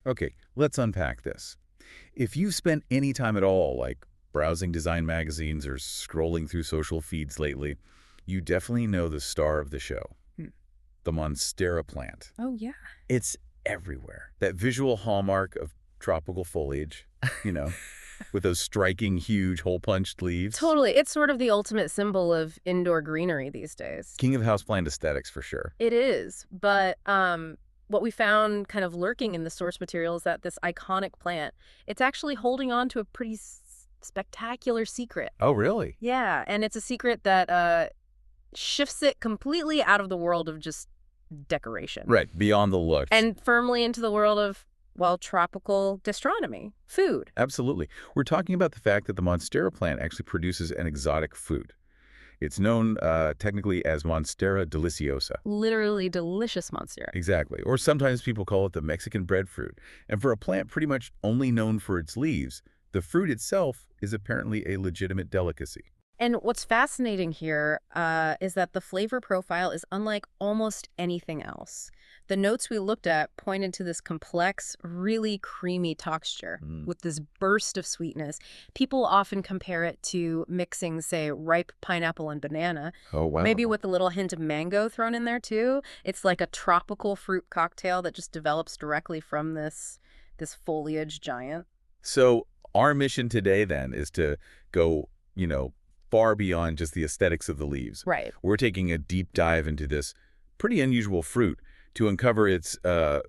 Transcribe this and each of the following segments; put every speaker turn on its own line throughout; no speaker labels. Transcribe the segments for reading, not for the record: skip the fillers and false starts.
Okay, let's unpack this. If you've spent any time at all, like browsing design magazines or scrolling through social feeds lately, you definitely know the star of the show,
Hmm.
the Monstera plant.
Oh, yeah.
It's everywhere. That visual hallmark of tropical foliage, you know, with those striking, huge, hole-punched leaves.
Totally. It's sort of the ultimate symbol of indoor greenery these days.
King of houseplant aesthetics for sure.
It is, but what we found kind of lurking in the source material is that this iconic plant, it's actually holding on to a pretty spectacular secret.
Oh, really?
Yeah, and it's a secret that shifts it completely out of the world of just decoration
Right, beyond the looks.
and firmly into the world of, well, tropical gastronomy, food.
Absolutely. We're talking about the fact that the Monstera plant actually produces an exotic food. It's known technically as Monstera deliciosa.
Literally delicious monstera.
Exactly. Or sometimes people call it the Mexican breadfruit. And for a plant pretty much only known for its leaves, the fruit itself is apparently a legitimate delicacy.
And what's fascinating here is that the flavor profile is unlike almost anything else. The notes we looked at pointed to this complex, really creamy texture
Mm.
with this burst of sweetness. People often compare it to mixing, say, ripe pineapple and banana,
Oh, wow.
maybe with a little hint of mango thrown in there too. It's like a tropical fruit cocktail that just develops directly from this foliage giant.
So our mission today then is to go, far beyond just the aesthetics of the leaves.
Right.
We're taking a deep dive into this pretty unusual fruit to uncover its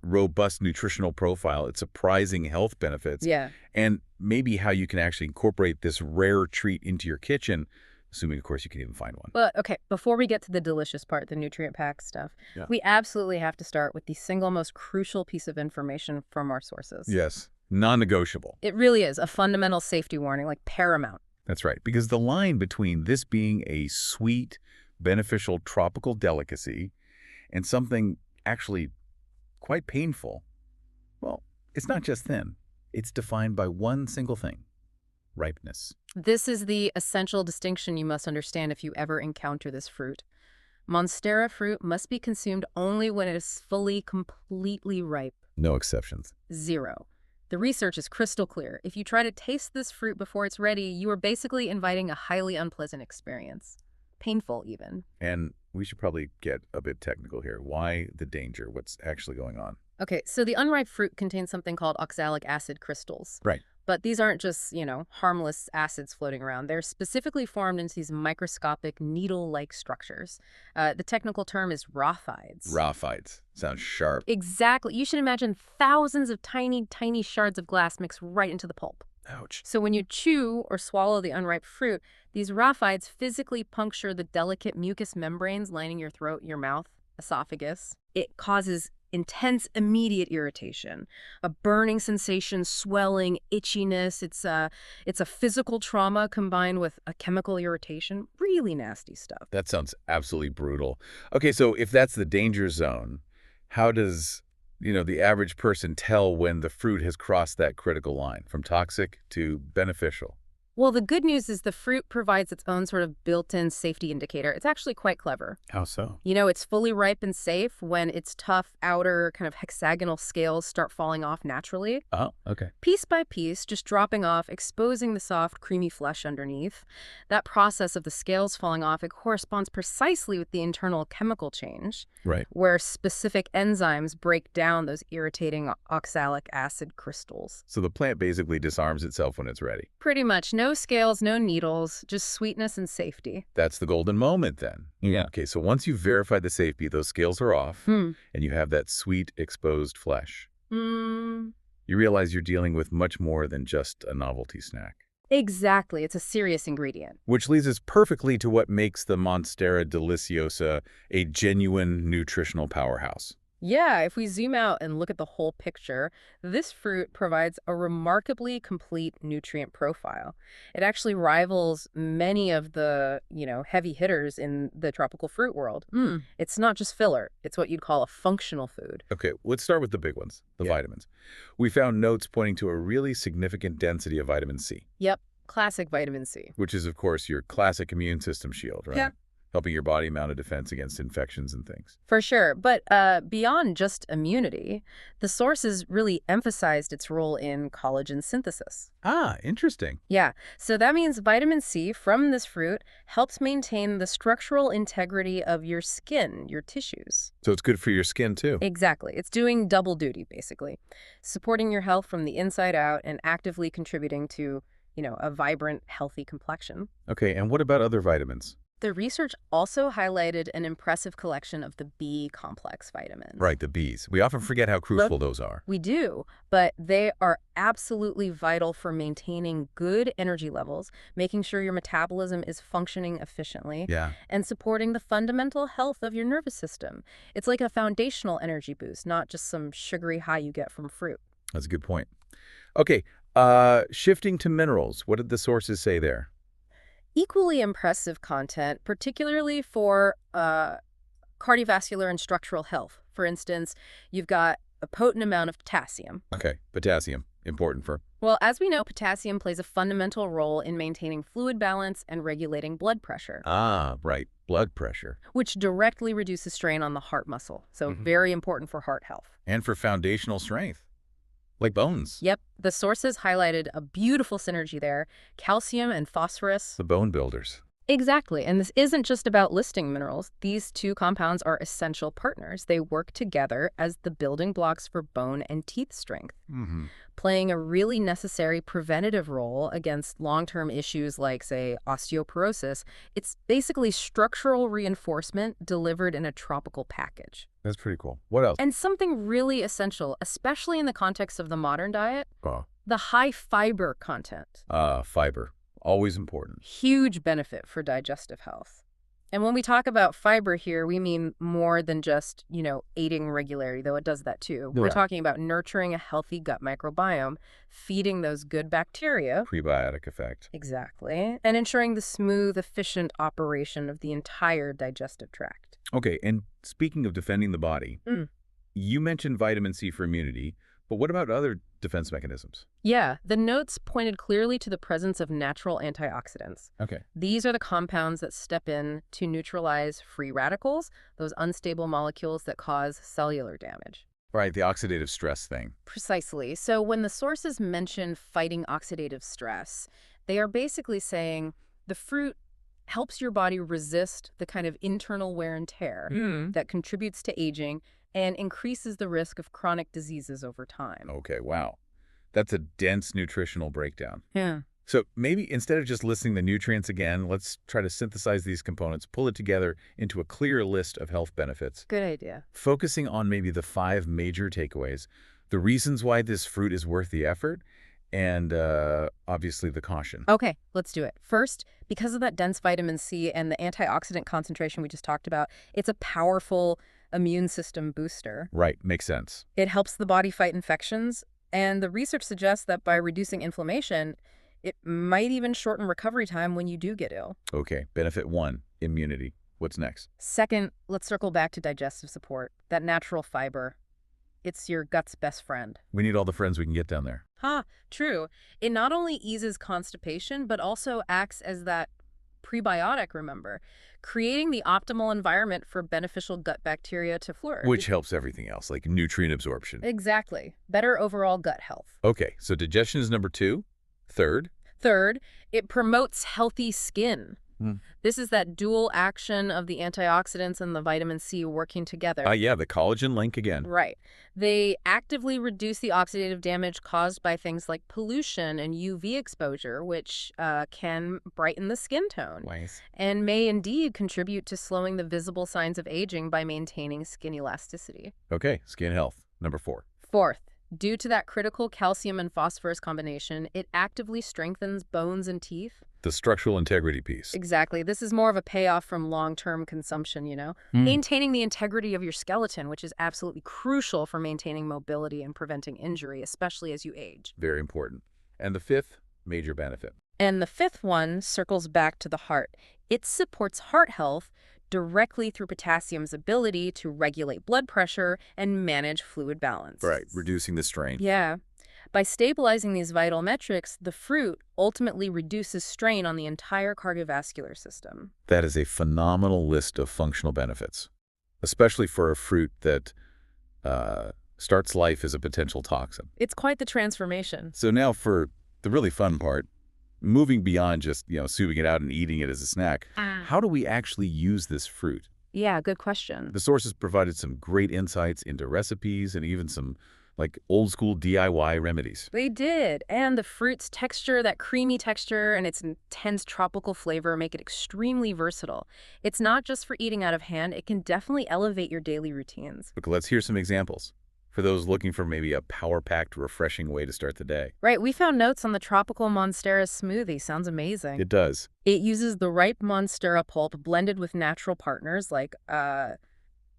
robust nutritional profile, its surprising health benefits,
Yeah.
and maybe how you can actually incorporate this rare treat into your kitchen, assuming, of course, you can even find one.
But okay, before we get to the delicious part, the nutrient-packed stuff,
Yeah.
we absolutely have to start with the single most crucial piece of information from our sources.
Yes, non-negotiable.
It really is a fundamental safety warning, like paramount.
That's right, because the line between this being a sweet, beneficial tropical delicacy and something actually quite painful, well, it's not just thin. It's defined by one single thing: ripeness.
This is the essential distinction you must understand if you ever encounter this fruit. Monstera fruit must be consumed only when it is fully, completely ripe.
No exceptions.
Zero. The research is crystal clear. If you try to taste this fruit before it's ready, you are basically inviting a highly unpleasant experience. Painful, even.
And we should probably get a bit technical here. Why the danger? What's actually going on?
Okay, so the unripe fruit contains something called oxalic acid crystals.
Right.
But these aren't just, harmless acids floating around. They're specifically formed into these microscopic needle-like structures. The technical term is raphides.
Raphides. Sounds sharp.
Exactly. You should imagine thousands of tiny, tiny shards of glass mixed right into the pulp.
Ouch.
So when you chew or swallow the unripe fruit, these raphides physically puncture the delicate mucous membranes lining your throat, your mouth, esophagus. It causes intense, immediate irritation, a burning sensation, swelling, itchiness. It's a physical trauma combined with a chemical irritation. Really nasty stuff.
That sounds absolutely brutal. Okay, so if that's the danger zone, how does, the average person tell when the fruit has crossed that critical line from toxic to beneficial?
Well, the good news is the fruit provides its own sort of built-in safety indicator. It's actually quite clever.
How so?
It's fully ripe and safe when its tough outer kind of hexagonal scales start falling off naturally.
Oh, okay.
Piece by piece, just dropping off, exposing the soft, creamy flesh underneath. That process of the scales falling off, it corresponds precisely with the internal chemical change,
Right.
where specific enzymes break down those irritating oxalic acid crystals.
So the plant basically disarms itself when it's ready.
Pretty much no scales, no needles, just sweetness and safety.
That's the golden moment then.
Yeah.
Okay, so once you've verified the safety, those scales are off,
Hmm.
and you have that sweet, exposed flesh.
Mm,
You realize you're dealing with much more than just a novelty snack.
exactly. It's a serious ingredient.
Which leads us perfectly to what makes the Monstera deliciosa a genuine nutritional powerhouse.
Yeah, if we zoom out and look at the whole picture, this fruit provides a remarkably complete nutrient profile. It actually rivals many of the, heavy hitters in the tropical fruit world. It's not just filler. It's what you'd call a functional food.
Okay, let's start with the big ones, the
Yeah.
vitamins. We found notes pointing to a really significant density of vitamin C,
Yep, classic vitamin C.
which is, of course, your classic immune system shield, right?
Yeah.
helping your body mount a defense against infections and things.
For sure. But beyond just immunity, the sources really emphasized its role in collagen synthesis.
Ah, interesting.
Yeah, so that means vitamin C from this fruit helps maintain the structural integrity of your skin, your tissues.
So it's good for your skin, too.
Exactly. It's doing double duty, basically, supporting your health from the inside out and actively contributing to, a vibrant, healthy complexion.
Okay, and what about other vitamins?
The research also highlighted an impressive collection of the B complex vitamins.
Right, the Bs. We often forget how crucial those are.
We do, but they are absolutely vital for maintaining good energy levels, making sure your metabolism is functioning efficiently,
Yeah.
and supporting the fundamental health of your nervous system. It's like a foundational energy boost, not just some sugary high you get from fruit.
That's a good point. Okay, shifting to minerals. What did the sources say there?
Equally impressive content, particularly for cardiovascular and structural health. For instance, you've got a potent amount of potassium.
Okay, potassium. Important for...
Well, as we know, potassium plays a fundamental role in maintaining fluid balance and regulating blood pressure.
Ah, right. Blood pressure.
Which directly reduces strain on the heart muscle. So very important for heart health.
And for foundational strength. Like bones.
Yep. The sources highlighted a beautiful synergy there. Calcium and phosphorus.
The bone builders.
Exactly. And this isn't just about listing minerals. These two compounds are essential partners. They work together as the building blocks for bone and teeth strength, playing a really necessary preventative role against long-term issues like, say, osteoporosis. It's basically structural reinforcement delivered in a tropical package.
That's pretty cool. What else?
And something really essential, especially in the context of the modern diet, the high fiber content.
Fiber. Always important.
Huge benefit for digestive health. And when we talk about fiber here, we mean more than just, eating regularly, though it does that too.
Yeah.
We're talking about nurturing a healthy gut microbiome, feeding those good bacteria.
Prebiotic effect.
Exactly. And ensuring the smooth, efficient operation of the entire digestive tract.
Okay, and speaking of defending the body, you mentioned vitamin C for immunity, but what about other defense mechanisms?
Yeah, the notes pointed clearly to the presence of natural antioxidants.
Okay.
These are the compounds that step in to neutralize free radicals, those unstable molecules that cause cellular damage.
Right, the oxidative stress thing.
Precisely. So when the sources mention fighting oxidative stress, they are basically saying the fruit helps your body resist the kind of internal wear and tear that contributes to aging and increases the risk of chronic diseases over time.
Okay, wow. That's a dense nutritional breakdown.
Yeah.
So maybe instead of just listing the nutrients again, let's try to synthesize these components, pull it together into a clear list of health benefits.
Good idea.
Focusing on maybe the 5 major takeaways, the reasons why this fruit is worth the effort, and obviously the caution.
Okay, let's do it. First, because of that dense vitamin C and the antioxidant concentration we just talked about, it's a powerful immune system booster.
Right, makes sense.
It helps the body fight infections, and the research suggests that by reducing inflammation, it might even shorten recovery time when you do get ill.
Okay, benefit 1, immunity. What's next?
Second, let's circle back to digestive support, that natural fiber. It's your gut's best friend.
We need all the friends we can get down there.
True. It not only eases constipation, but also acts as that prebiotic, remember, creating the optimal environment for beneficial gut bacteria to flourish.
Which helps everything else, like nutrient absorption.
Exactly. Better overall gut health.
Okay, so digestion is number 2. Third?
Third, it promotes healthy skin. This is that dual action of the antioxidants and the vitamin C working together.
Yeah, the collagen link again.
Right. They actively reduce the oxidative damage caused by things like pollution and UV exposure, which can brighten the skin tone.
Nice.
And may indeed contribute to slowing the visible signs of aging by maintaining skin elasticity.
Okay, skin health. Number 4.
Fourth, due to that critical calcium and phosphorus combination, it actively strengthens bones and teeth.
The structural integrity piece.
Exactly. This is more of a payoff from long-term consumption, Maintaining the integrity of your skeleton, which is absolutely crucial for maintaining mobility and preventing injury, especially as you age.
Very important. And the 5th major benefit.
And the 5th one circles back to the heart. It supports heart health directly through potassium's ability to regulate blood pressure and manage fluid balance.
Right, reducing the strain.
Yeah. By stabilizing these vital metrics, the fruit ultimately reduces strain on the entire cardiovascular system.
That is a phenomenal list of functional benefits, especially for a fruit that starts life as a potential toxin.
It's quite the transformation.
So now for the really fun part, moving beyond just, souping it out and eating it as a snack, how do we actually use this fruit?
Yeah, good question.
The sources provided some great insights into recipes and even some, old school DIY remedies.
They did. And the fruit's texture, that creamy texture, and its intense tropical flavor make it extremely versatile. It's not just for eating out of hand, it can definitely elevate your daily routines.
But let's hear some examples for those looking for maybe a power-packed, refreshing way to start the day.
Right, we found notes on the tropical Monstera smoothie. Sounds amazing.
It does.
It uses the ripe Monstera pulp blended with natural partners like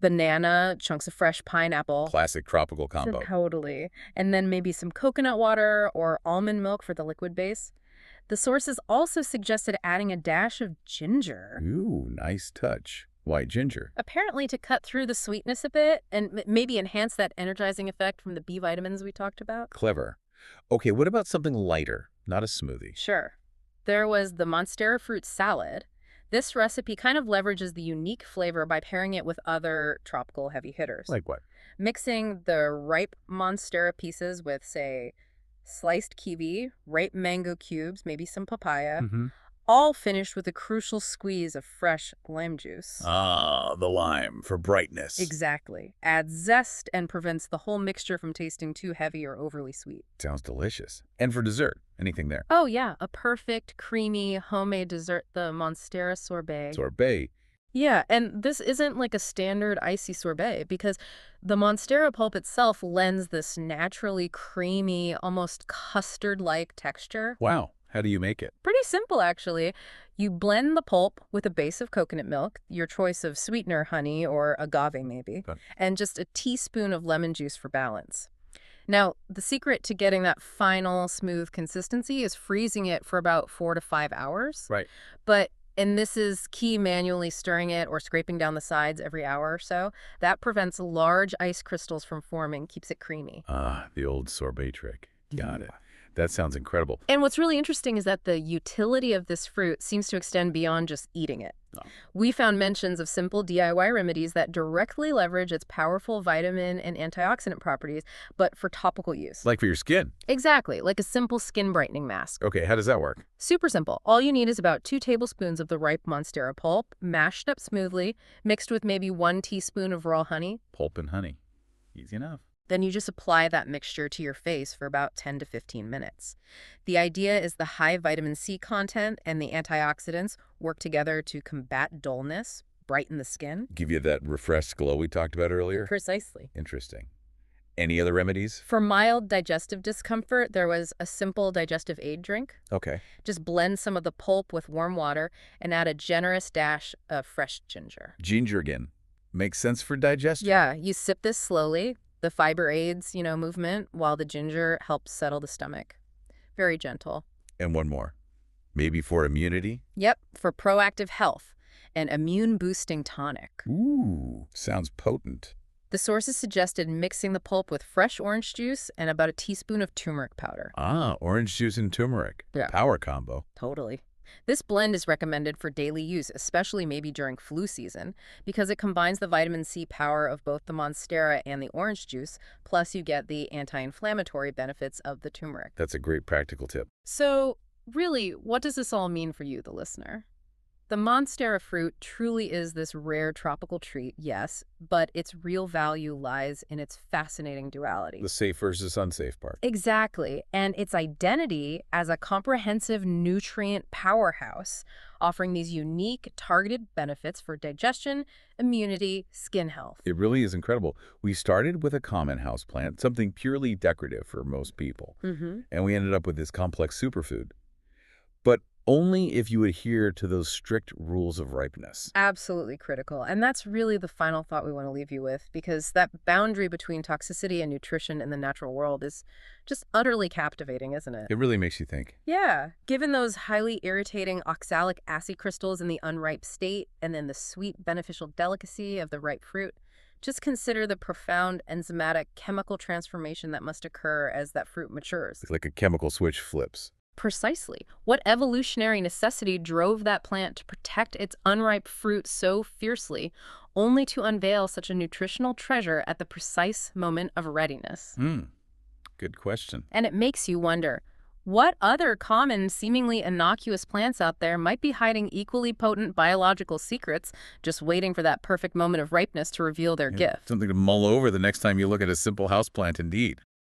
banana, chunks of fresh pineapple.
Classic tropical combo.
Totally. And then maybe some coconut water or almond milk for the liquid base. The sources also suggested adding a dash of ginger.
Ooh, nice touch. White ginger.
Apparently to cut through the sweetness a bit and maybe enhance that energizing effect from the B vitamins we talked about.
Clever. Okay, what about something lighter, not a smoothie?
Sure. There was the Monstera fruit salad. This recipe kind of leverages the unique flavor by pairing it with other tropical heavy hitters.
Like what?
Mixing the ripe Monstera pieces with, say, sliced kiwi, ripe mango cubes, maybe some papaya, all finished with a crucial squeeze of fresh lime juice.
Ah, the lime for brightness.
Exactly. Adds zest and prevents the whole mixture from tasting too heavy or overly sweet.
Sounds delicious. And for dessert, anything there?
Oh yeah, a perfect, creamy, homemade dessert, the Monstera sorbet.
Sorbet.
Yeah, and this isn't like a standard icy sorbet because the Monstera pulp itself lends this naturally creamy, almost custard-like texture.
Wow. How do you make it?
Pretty simple, actually. You blend the pulp with a base of coconut milk, your choice of sweetener, honey, or agave maybe, and just a teaspoon of lemon juice for balance. Now, the secret to getting that final smooth consistency is freezing it for about 4 to 5 hours.
Right.
And this is key, manually stirring it or scraping down the sides every hour or so. That prevents large ice crystals from forming, keeps it creamy.
Ah, the old sorbet trick. Got it. That sounds incredible.
And what's really interesting is that the utility of this fruit seems to extend beyond just eating it.
Oh.
We found mentions of simple DIY remedies that directly leverage its powerful vitamin and antioxidant properties, but for topical use.
Like for your skin.
Exactly, like a simple skin brightening mask.
Okay, how does that work?
Super simple. All you need is about 2 tablespoons of the ripe Monstera pulp, mashed up smoothly, mixed with maybe 1 teaspoon of raw honey.
Pulp and honey. Easy enough.
Then you just apply that mixture to your face for about 10 to 15 minutes. The idea is the high vitamin C content and the antioxidants work together to combat dullness, brighten the skin.
Give you that refreshed glow we talked about earlier?
Precisely.
Interesting. Any other remedies?
For mild digestive discomfort, there was a simple digestive aid drink.
Okay.
Just blend some of the pulp with warm water and add a generous dash of fresh ginger.
Ginger again. Makes sense for digestion.
Yeah, you sip this slowly. The fiber aids, movement, while the ginger helps settle the stomach. Very gentle.
And one more. Maybe for immunity?
Yep, for proactive health. An immune-boosting tonic.
Ooh, sounds potent.
The sources suggested mixing the pulp with fresh orange juice and about a teaspoon of turmeric powder.
Ah, orange juice and turmeric.
Yeah.
Power combo.
Totally. This blend is recommended for daily use, especially maybe during flu season, because it combines the vitamin C power of both the Monstera and the orange juice, plus you get the anti-inflammatory benefits of the turmeric.
That's a great practical tip.
So, really, what does this all mean for you, the listener? The Monstera fruit truly is this rare tropical treat, yes, but its real value lies in its fascinating duality.
The safe versus unsafe part.
Exactly, and its identity as a comprehensive nutrient powerhouse, offering these unique, targeted benefits for digestion, immunity, skin health.
It really is incredible. We started with a common houseplant, something purely decorative for most people, and we ended up with this complex superfood. But only if you adhere to those strict rules of ripeness.
Absolutely critical. And that's really the final thought we want to leave you with, because that boundary between toxicity and nutrition in the natural world is just utterly captivating, isn't it?
It really makes you think.
Yeah. Given those highly irritating oxalic acid crystals in the unripe state, and then the sweet beneficial delicacy of the ripe fruit, Just consider the profound enzymatic chemical transformation that must occur as that fruit matures.
It's like a chemical switch flips.
Precisely. What evolutionary necessity drove that plant to protect its unripe fruit so fiercely, only to unveil such a nutritional treasure at the precise moment of readiness?
Good question.
And it makes you wonder, what other common, seemingly innocuous plants out there might be hiding equally potent biological secrets, just waiting for that perfect moment of ripeness to reveal their gift?
Something to mull over the next time you look at a simple houseplant indeed.